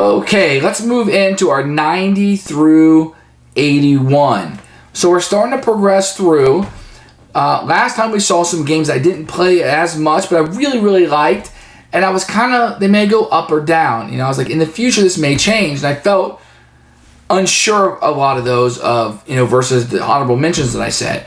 Okay, let's move into our 90 through 81. So we're starting to progress through. Last time we saw some games I didn't play as much, but I really, really liked. And I was kind of, they may go up or down. You know, I was like, in the future, this may change. And I felt unsure of a lot of those versus the honorable mentions that I said.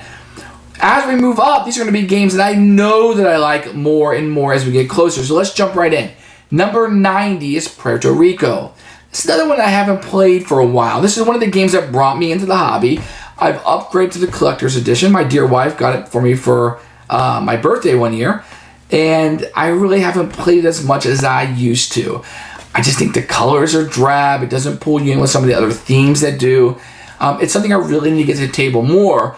As we move up, these are going to be games that I know that I like more and more as we get closer. So let's jump right in. Number 90 is Puerto Rico. It's another one I haven't played for a while. This is one of the games that brought me into the hobby. I've upgraded to the collector's edition. My dear wife got it for me for my birthday one year. And I really haven't played it as much as I used to. I just think the colors are drab. It doesn't pull you in with some of the other themes that do. It's something I really need to get to the table more,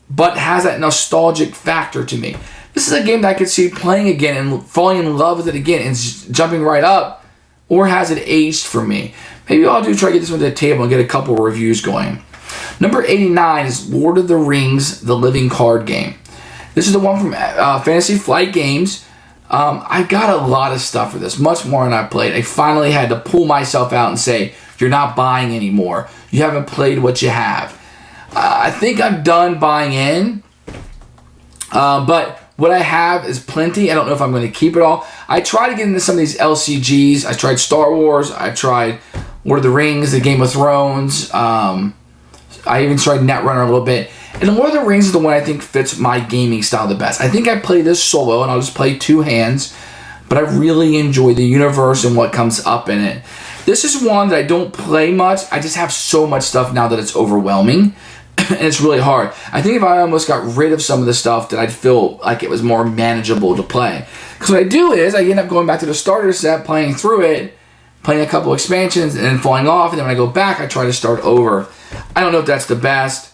but has that nostalgic factor to me. This is a game that I could see playing again and falling in love with it again and jumping right up, or has it aged for me? Maybe I'll try to get this one to the table and get a couple of reviews going. Number 89 is Lord of the Rings, the living card game. This is the one from Fantasy Flight Games. I got a lot of stuff for this, much more than I played. I finally had to pull myself out and say, you're not buying anymore. You haven't played what you have. I think I'm done buying in, but what I have is plenty. I don't know if I'm going to keep it all. I tried to get into some of these LCGs. I tried Star Wars. I tried Lord of the Rings, the Game of Thrones. I even tried Netrunner a little bit. And Lord of the Rings is the one I think fits my gaming style the best. I think I play this solo, and I'll just play two hands, but I really enjoy the universe and what comes up in it. This is one that I don't play much. I just have so much stuff now that it's overwhelming, and it's really hard. I think if I almost got rid of some of the stuff, that I'd feel like it was more manageable to play. Because what I do is, I end up going back to the starter set, playing through it, playing a couple expansions, and then falling off, and then when I go back, I try to start over. I don't know if that's the best.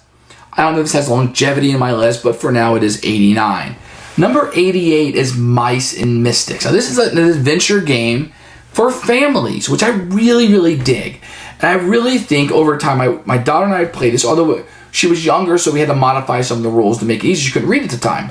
I don't know if this has longevity in my list, but for now it is 89. Number 88 is Mice and Mystics. Now this is an adventure game for families, which I really, really dig. And I really think over time, my daughter and I played this, although she was younger, so we had to modify some of the rules to make it easy. She couldn't read at the time.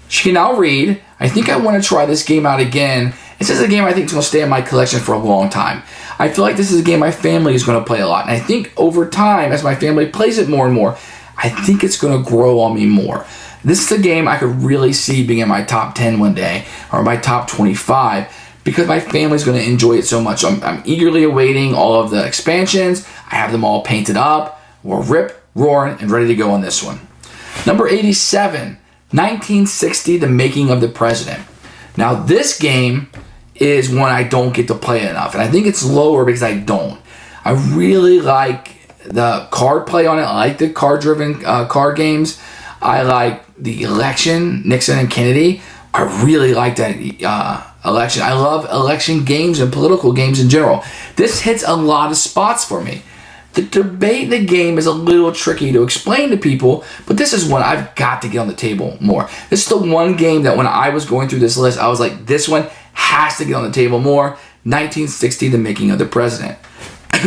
She can now read. I think I want to try this game out again. This is a game I think is going to stay in my collection for a long time. I feel like this is a game my family is going to play a lot. And I think over time, as my family plays it more and more, I think it's going to grow on me more. This is a game I could really see being in my top 10 one day, or my top 25, because my family's going to enjoy it so much. So I'm eagerly awaiting all of the expansions. I have them all painted up. We're rip, roaring, and ready to go on this one. Number 87, 1960, The Making of the President. Now this game is one I don't get to play enough, and I think it's lower because I don't. I really like the card play on it. I like the card-driven card games. I like the election, Nixon and Kennedy. I really like that election. I love election games and political games in general. This hits a lot of spots for me. The debate in the game is a little tricky to explain to people, but this is one I've got to get on the table more. This is the one game that when I was going through this list, I was like, this one has to get on the table more. 1960, The Making of the President.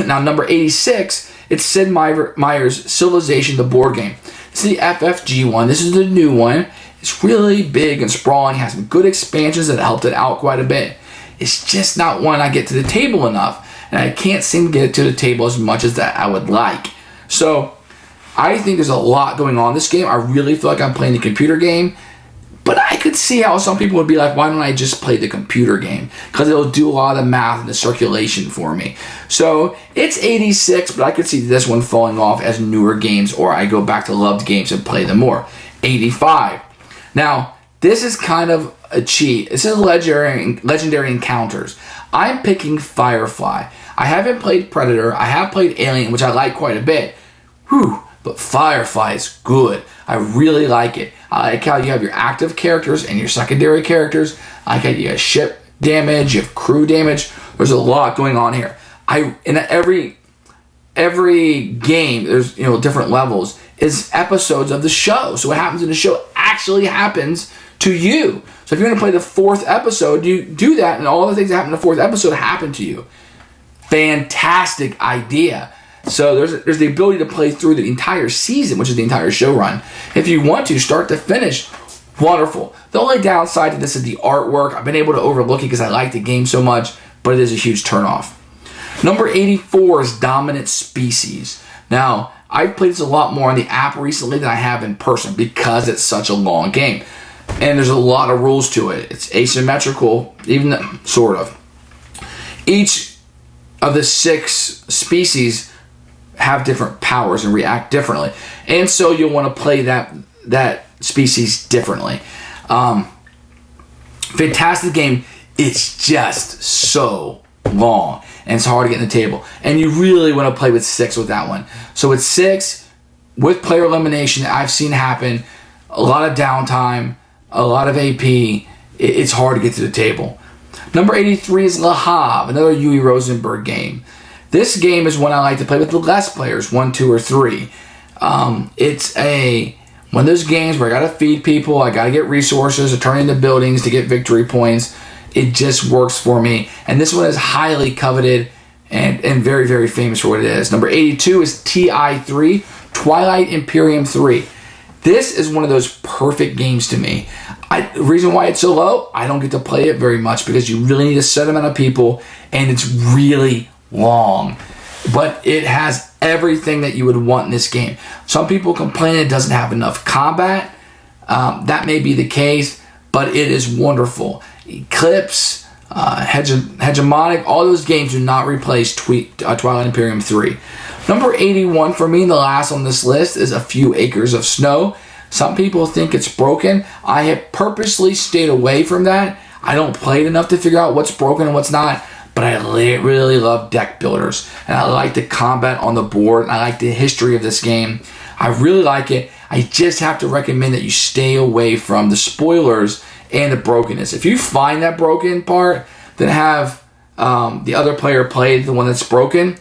Now, number 86, it's Sid Meiers Civilization, the board game. This is the FFG one. This is the new one. It's really big and sprawling. It has some good expansions that helped it out quite a bit. It's just not one I get to the table enough, and I can't seem to get it to the table as much as that I would like. So I think there's a lot going on in this game. I really feel like I'm playing the computer game, but I could see how some people would be like, why don't I just play the computer game? Because it'll do a lot of the math and the circulation for me. So it's 86, but I could see this one falling off as newer games, or I go back to loved games and play them more. 85. Now, this is kind of a cheat. This is Legendary Encounters. I'm picking Firefly. I haven't played Predator. I have played Alien, which I like quite a bit. Whew, but Firefly is good. I really like it. I like how you have your active characters and your secondary characters. I like how you have ship damage, you have crew damage. There's a lot going on here. In every game, there's different levels, is episodes of the show. So what happens in the show actually happens to you. So if you're going to play the fourth episode, you do that, and all the things that happen in the fourth episode happen to you. Fantastic idea. So there's the ability to play through the entire season, which is the entire show run. If you want to, start to finish, wonderful. The only downside to this is the artwork. I've been able to overlook it because I like the game so much, but it is a huge turnoff. Number 84 is Dominant Species. Now, I've played this a lot more on the app recently than I have in person because it's such a long game. And there's a lot of rules to it. It's asymmetrical, sort of. Each of the 6 species have different powers and react differently. And so you'll want to play that species differently. Fantastic game. It's just so long and it's hard to get in the table. And you really want to play with 6 with that one. So with 6, with player elimination, I've seen happen, a lot of downtime, a lot of AP, it's hard to get to the table. Number 83 is Lahab, another Uwe Rosenberg game. This game is one I like to play with less players, 1, 2, or 3. It's one of those games where I got to feed people, I got to get resources to turn into buildings to get victory points. It just works for me. And this one is highly coveted and very, very famous for what it is. Number 82 is TI3, Twilight Imperium 3. This is one of those perfect games to me. The reason why it's so low, I don't get to play it very much because you really need a set amount of people and it's really long. But it has everything that you would want in this game. Some people complain it doesn't have enough combat. That may be the case, but it is wonderful. Eclipse, Hegemonic, all those games do not replace Twilight Imperium 3. Number 81 for me, the last on this list, is A Few Acres of Snow. Some people think it's broken. I have purposely stayed away from that. I don't play it enough to figure out what's broken and what's not, but I really love deck builders. And I like the combat on the board. And I like the history of this game. I really like it. I just have to recommend that you stay away from the spoilers and the brokenness. If you find that broken part, then have the other player play the one that's broken,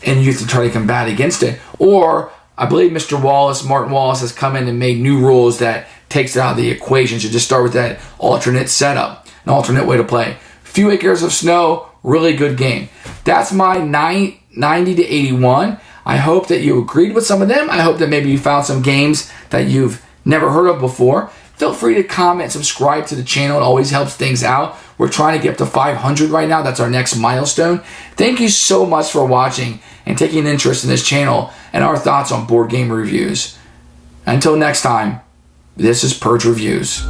and you have to try to combat against it. Or, I believe Martin Wallace has come in and made new rules that takes it out of the equation. So just start with that alternate setup, an alternate way to play. Few Acres of Snow, really good game. That's my 90 to 81. I hope that you agreed with some of them. I hope that maybe you found some games that you've never heard of before. Feel free to comment, subscribe to the channel. It always helps things out. We're trying to get up to 500 right now. That's our next milestone. Thank you so much for watching and taking an interest in this channel and our thoughts on board game reviews. Until next time, this is Purge Reviews.